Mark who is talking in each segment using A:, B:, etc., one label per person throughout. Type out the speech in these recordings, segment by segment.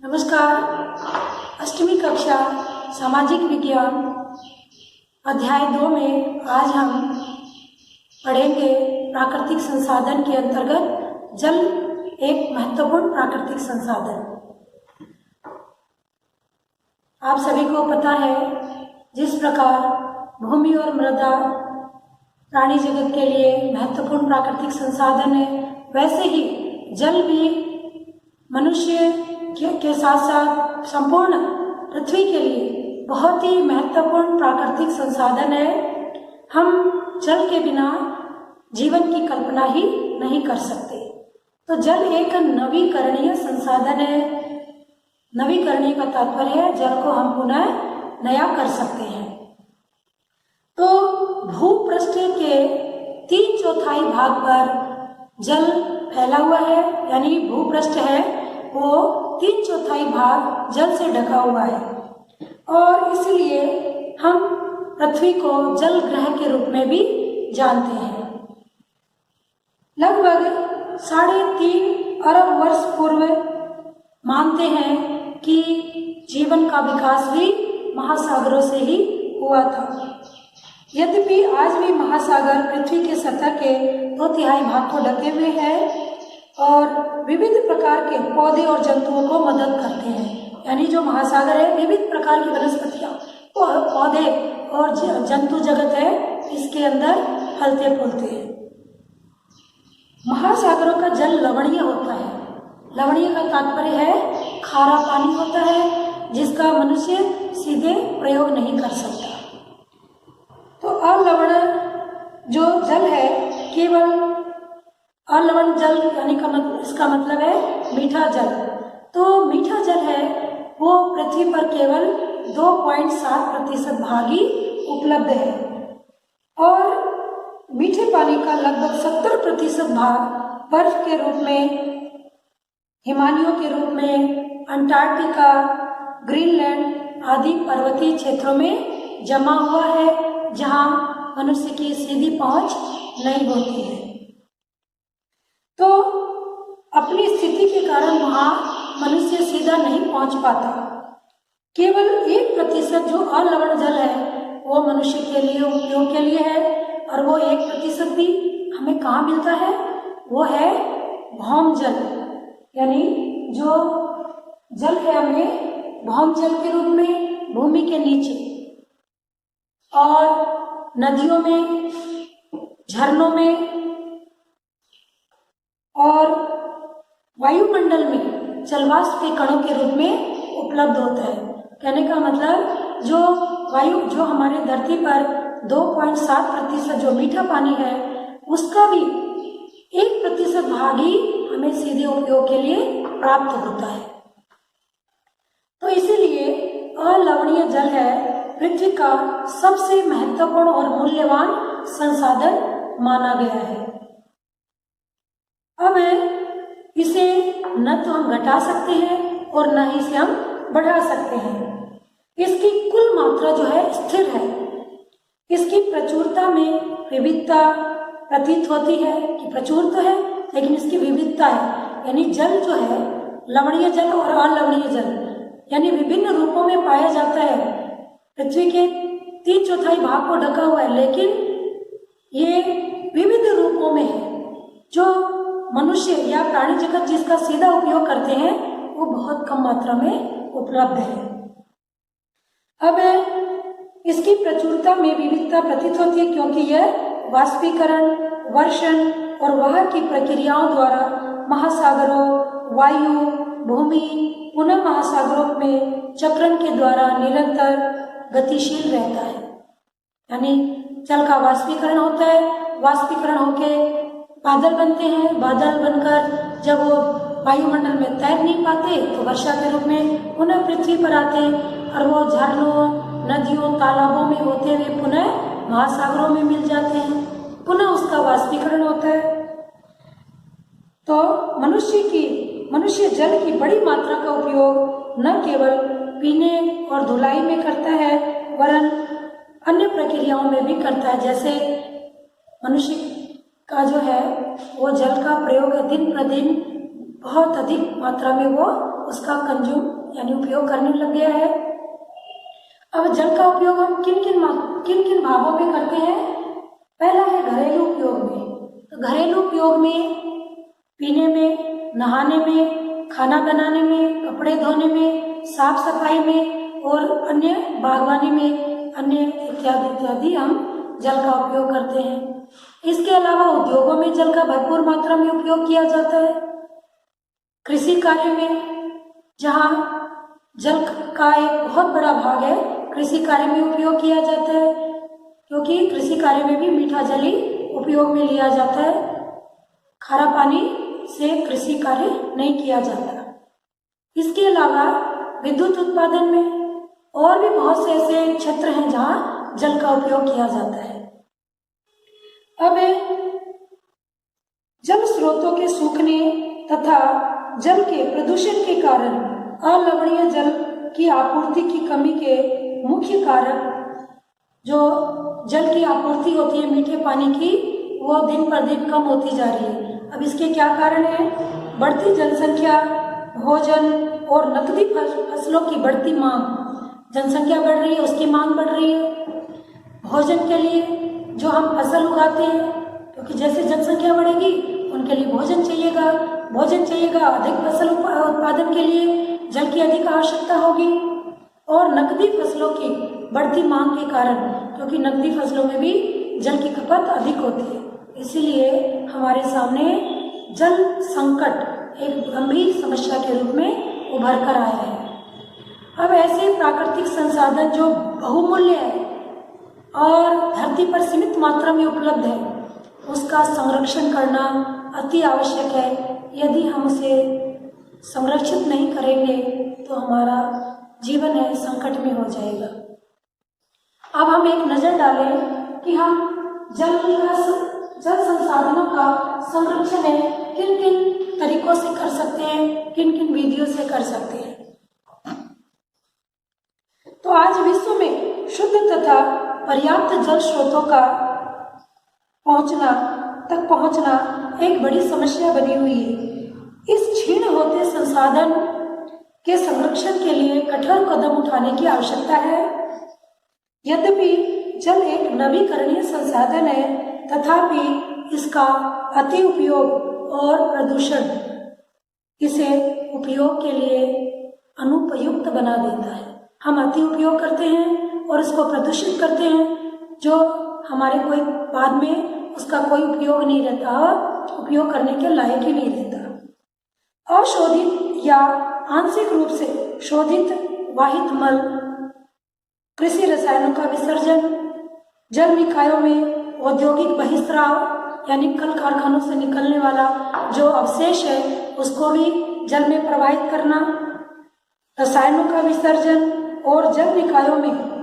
A: नमस्कार। अष्टमी कक्षा सामाजिक विज्ञान अध्याय 2 में आज हम पढ़ेंगे प्राकृतिक संसाधन के अंतर्गत जल एक महत्वपूर्ण प्राकृतिक संसाधन। आप सभी को पता है जिस प्रकार भूमि और मृदा प्राणी जगत के लिए महत्वपूर्ण प्राकृतिक संसाधन है, वैसे ही जल भी मनुष्य के साथ साथ संपूर्ण पृथ्वी के लिए बहुत ही महत्वपूर्ण प्राकृतिक संसाधन है। हम जल के बिना जीवन की कल्पना ही नहीं कर सकते। तो जल एक नवीकरणीय संसाधन है। नवीकरणीय का तात्पर्य है जल को हम पुनः नया कर सकते हैं। तो भूपृष्ठ के 3/4 भाग पर जल फैला हुआ है, यानी भूपृष्ठ है वो 3/4 भाग जल से ढका हुआ है, और इसलिए हम पृथ्वी को जल ग्रह के रूप में भी जानते हैं। लगभग 3.5 अरब वर्ष पूर्व मानते हैं कि जीवन का विकास भी महासागरों से ही हुआ था। यद्यपि आज भी महासागर पृथ्वी के सतह के 2/3 भाग को ढके हुए हैं और विविध प्रकार के पौधे और जंतुओं को मदद करते हैं। यानी जो महासागर है विविध प्रकार की वनस्पतियां, पौधे और जंतु जगत है, इसके अंदर फलते फूलते हैं। महासागरों का जल लवणीय होता है। लवणीय का तात्पर्य है खारा पानी होता है जिसका मनुष्य सीधे प्रयोग नहीं कर सकता। तो अलवण जो जल है, केवल अलवण जल यानी इसका मतलब है मीठा जल। तो मीठा जल है वो पृथ्वी पर केवल 2.7% भाग ही उपलब्ध है, और मीठे पानी का लगभग 70% भाग बर्फ के रूप में, हिमालयों के रूप में, अंटार्कटिका, ग्रीनलैंड आदि पर्वतीय क्षेत्रों में जमा हुआ है, जहां मनुष्य की सीधी पहुंच नहीं होती है। तो अपनी स्थिति के कारण वहां मनुष्य सीधा नहीं पहुंच पाता। केवल 1% जो अलवण जल है वो मनुष्य के लिए उपयोग के लिए है, और वो 1% भी हमें कहाँ मिलता है? वो है भौम जल। यानी जो जल है हमें भौम जल के रूप में भूमि के नीचे और नदियों में, झरनों में और वायुमंडल में जलवाष्प के कणों के रूप में उपलब्ध होता है। कहने का मतलब जो वायु, जो हमारे धरती पर 2.7% जो मीठा पानी है, उसका भी 1% भाग ही हमें सीधे उपयोग के लिए प्राप्त होता है। तो इसीलिए अलवणीय जल है पृथ्वी का सबसे महत्वपूर्ण और मूल्यवान संसाधन माना गया है। अब इसे न तो हम घटा सकते हैं और न ही इसे हम बढ़ा सकते हैं। इसकी कुल मात्रा जो है स्थिर है। इसकी प्रचुरता में विविधता प्रतीत होती है कि प्रचुर तो है लेकिन इसकी विविधता है। यानी जल जो है लवणीय जल और अलवणीय जल यानी विभिन्न रूपों में पाया जाता है। पृथ्वी के 3/4 भाग को ढका हुआ है, लेकिन ये विविध रूपों में है। जो मनुष्य या प्राणी जगत जिसका सीधा उपयोग करते हैं वो बहुत कम मात्रा में उपलब्ध है। अब इसकी प्रचुरता में विविधता प्रतीत होती है क्योंकि यह वाष्पीकरण, वर्षण और वह की प्रक्रियाओं द्वारा महासागरों, वायु, भूमि, पुनः महासागरों में चक्रण के द्वारा निरंतर गतिशील रहता है। यानी जल का वाष्पीकरण होता है, वाष्पीकरण होके बादल बनते हैं, बादल बनकर जब वो वायुमंडल में तैर नहीं पाते तो वर्षा के रूप में पुनः पृथ्वी पर आते हैं, और वो झरनों, नदियों, तालाबों में होते हुए पुनः महासागरों में मिल जाते हैं, पुनः उसका वाष्पीकरण होता है। तो मनुष्य जल की बड़ी मात्रा का उपयोग न केवल पीने और धुलाई में करता है वरन अन्य प्रक्रियाओं में भी करता है। जैसे मनुष्य का जो है वो जल का प्रयोग दिन प्रतिदिन बहुत अधिक मात्रा में वो उसका कंज्यूम यानी उपयोग करने लग गया है। अब जल का उपयोग हम किन किन भागों में करते हैं? पहला है घरेलू उपयोग में। तो घरेलू उपयोग में पीने में, नहाने में, खाना बनाने में, कपड़े धोने में, साफ सफाई में और अन्य बागवानी में, अन्य इत्यादि इत्यादि हम जल का उपयोग करते हैं। इसके अलावा उद्योगों में जल का भरपूर मात्रा में उपयोग किया जाता है। कृषि कार्य में, जहाँ जल का एक बहुत बड़ा भाग है, कृषि कार्य में उपयोग किया जाता है, क्योंकि कृषि कार्य में भी मीठा जल ही उपयोग में लिया जाता है। खारा पानी से कृषि कार्य नहीं किया जाता। इसके अलावा विद्युत उत्पादन में और भी बहुत से ऐसे क्षेत्र हैं जहाँ जल का उपयोग किया जाता है। अब जल स्रोतों के सूखने तथा जल के प्रदूषण के कारण अलवणीय जल की आपूर्ति की कमी के मुख्य कारक, जो जल की आपूर्ति होती है मीठे पानी की, वो दिन पर दिन कम होती जा रही है। अब इसके क्या कारण है? बढ़ती जनसंख्या, भोजन और नकदी फसलों की बढ़ती मांग। जनसंख्या बढ़ रही है, उसकी मांग बढ़ रही है। भोजन के लिए जो हम फसल उगाते हैं, क्योंकि जैसे जनसंख्या बढ़ेगी उनके लिए भोजन चाहिएगा, अधिक फसल उत्पादन के लिए जल की अधिक आवश्यकता होगी। और नकदी फसलों की बढ़ती मांग के कारण, क्योंकि नकदी फसलों में भी जल की खपत अधिक होती है, इसीलिए हमारे सामने जल संकट एक गंभीर समस्या के रूप में उभर कर आया है। अब ऐसे प्राकृतिक संसाधन जो बहुमूल्य है और धरती पर सीमित मात्रा में उपलब्ध है, उसका संरक्षण करना अति आवश्यक है। यदि हम उसे संरक्षित नहीं करेंगे तो हमारा जीवन है संकट में हो जाएगा। अब हम एक नज़र डालें कि हम जल संसाधनों का संरक्षण है किन किन तरीकों से कर सकते हैं, किन किन विधियों से कर सकते हैं। तो आज विश्व में शुद्ध तथा पर्याप्त जल स्रोतों का पहुंचना एक बड़ी समस्या बनी हुई है। इस क्षीण होते संसाधन के संरक्षण के लिए कठोर कदम उठाने की आवश्यकता है। यद्यपि जल एक नवीकरणीय संसाधन है, तथापि इसका अति उपयोग और प्रदूषण इसे उपयोग के लिए अनुपयुक्त बना देता है। हम अति उपयोग करते हैं और इसको प्रदूषित करते हैं, जो हमारे कोई बाद में उसका कोई उपयोग नहीं रहता, उपयोग करने के लायक ही नहीं रहता। अशोधित या आंशिक रूप से शोधित वाहित मल, कृषि रसायनों का विसर्जन, जल निकायों में औद्योगिक बहिस्राव यानी कल कारखानों से निकलने वाला जो अवशेष है उसको भी जल में प्रवाहित करना, रसायनों का विसर्जन और जल निकायों में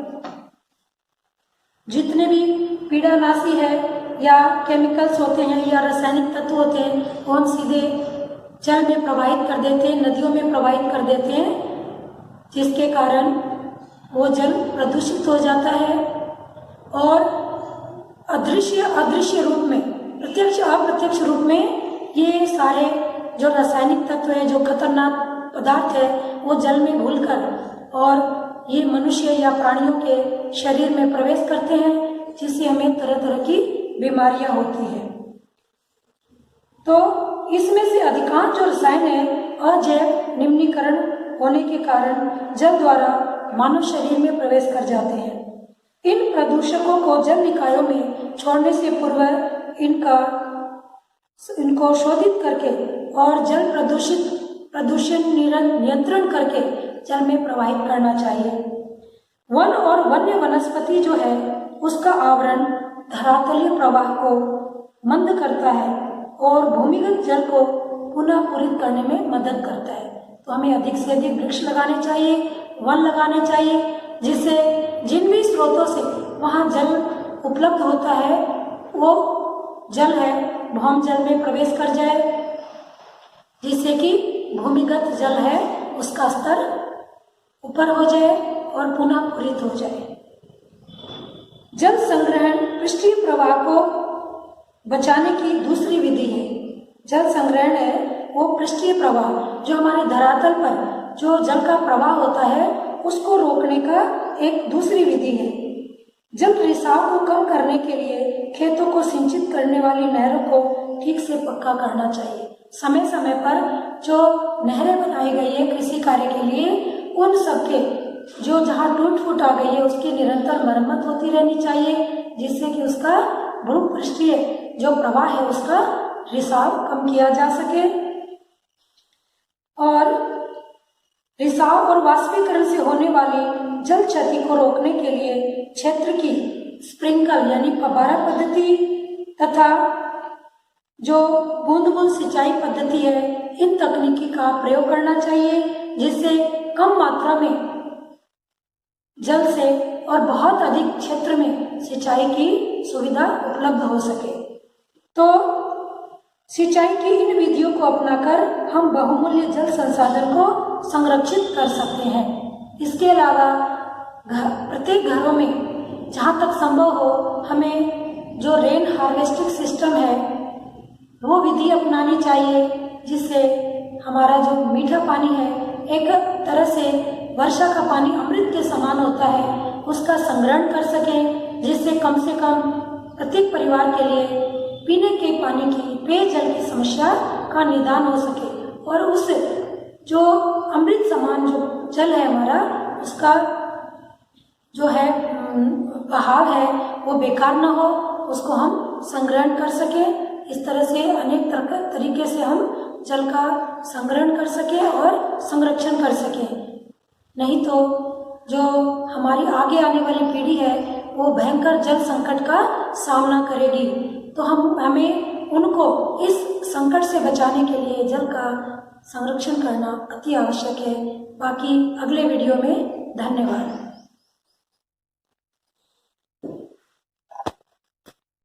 A: जितने भी पीड़ानाशी है या केमिकल्स होते हैं या रासायनिक तत्व होते हैं, वो हम सीधे जल में प्रवाहित कर देते हैं, नदियों में प्रवाहित कर देते हैं, जिसके कारण वो जल प्रदूषित हो जाता है। और अदृश्य रूप में, प्रत्यक्ष अप्रत्यक्ष रूप में ये सारे जो रासायनिक तत्व है, जो खतरनाक पदार्थ है, वो जल में घुलकर और ये मनुष्य या प्राणियों के शरीर में प्रवेश करते हैं, जिससे हमें तरह तरह की बीमारियां होती हैं। तो इसमें से अधिकांश जो रसायन है अजैव निम्नीकरण होने के कारण जल द्वारा मानव शरीर में प्रवेश कर जाते हैं। इन प्रदूषकों को जल निकायों में छोड़ने से पूर्व इनको शोधित करके और जल प्रदूषण नियंत्रण करके जल में प्रवाहित करना चाहिए। वन और वन्य वनस्पति जो है उसका आवरण धरातलीय प्रवाह को मंद करता है और भूमिगत जल को पुनः पूरित करने में मदद करता है। तो हमें अधिक से अधिक वृक्ष लगाने चाहिए, वन लगाने चाहिए, जिससे जिन भी स्रोतों से वहाँ जल उपलब्ध होता है वो जल है भौम जल में प्रवेश कर जाए, जिससे कि भूमिगत जल है उसका स्तर ऊपर हो जाए और पुनः पूरित हो जाए। जल संग्रहण पृष्ठीय प्रवाह को बचाने की दूसरी विधि है। जल संग्रहण है वो पृष्ठीय प्रवाह, जो हमारे धरातल पर जो जल का प्रवाह होता है उसको रोकने का एक दूसरी विधि है। जल रिसाव को कम करने के लिए खेतों को सिंचित करने वाली नहरों को ठीक से पक्का करना चाहिए। समय समय पर जो नहरें बनाई गई है कृषि कार्य के लिए, उन सबके जो जहाँ टूट फूट आ गई है उसकी निरंतर मरम्मत होती रहनी चाहिए, जिससे कि उसका भूपृष्ठीय जो प्रवाह है उसका रिसाव कम किया जा सके। और रिसाव और वाष्पीकरण से होने वाली जल क्षति को रोकने के लिए क्षेत्र की स्प्रिंकल यानी फव्वारा पद्धति तथा जो बूंद बूंद सिंचाई पद्धति है, इन तकनीकी का प्रयोग करना चाहिए, जिससे कम मात्रा में जल से और बहुत अधिक क्षेत्र में सिंचाई की सुविधा उपलब्ध हो सके। तो सिंचाई की इन विधियों को अपनाकर हम बहुमूल्य जल संसाधन को संरक्षित कर सकते हैं। इसके अलावा प्रत्येक घरों में जहाँ तक संभव हो हमें जो रेन हार्वेस्टिंग सिस्टम है वो विधि अपनानी चाहिए, जिससे हमारा जो मीठा पानी है, एक तरह से वर्षा का पानी अमृत के समान होता है, उसका संग्रहण कर सकें, जिससे कम से कम प्रत्येक परिवार के लिए पीने के पानी की, पेयजल की समस्या का निदान हो सके और उस जो अमृत समान जो जल है हमारा, उसका जो है बहाव है वो बेकार न हो, उसको हम संग्रहण कर सकें। इस तरह से अनेक तरीके से हम जल का संग्रहण कर सकें और संरक्षण कर सकें। नहीं तो जो हमारी आगे आने वाली पीढ़ी है वो भयंकर जल संकट का सामना करेगी। तो हमें उनको इस संकट से बचाने के लिए जल का संरक्षण करना अति आवश्यक है। बाकी अगले वीडियो में धन्यवाद।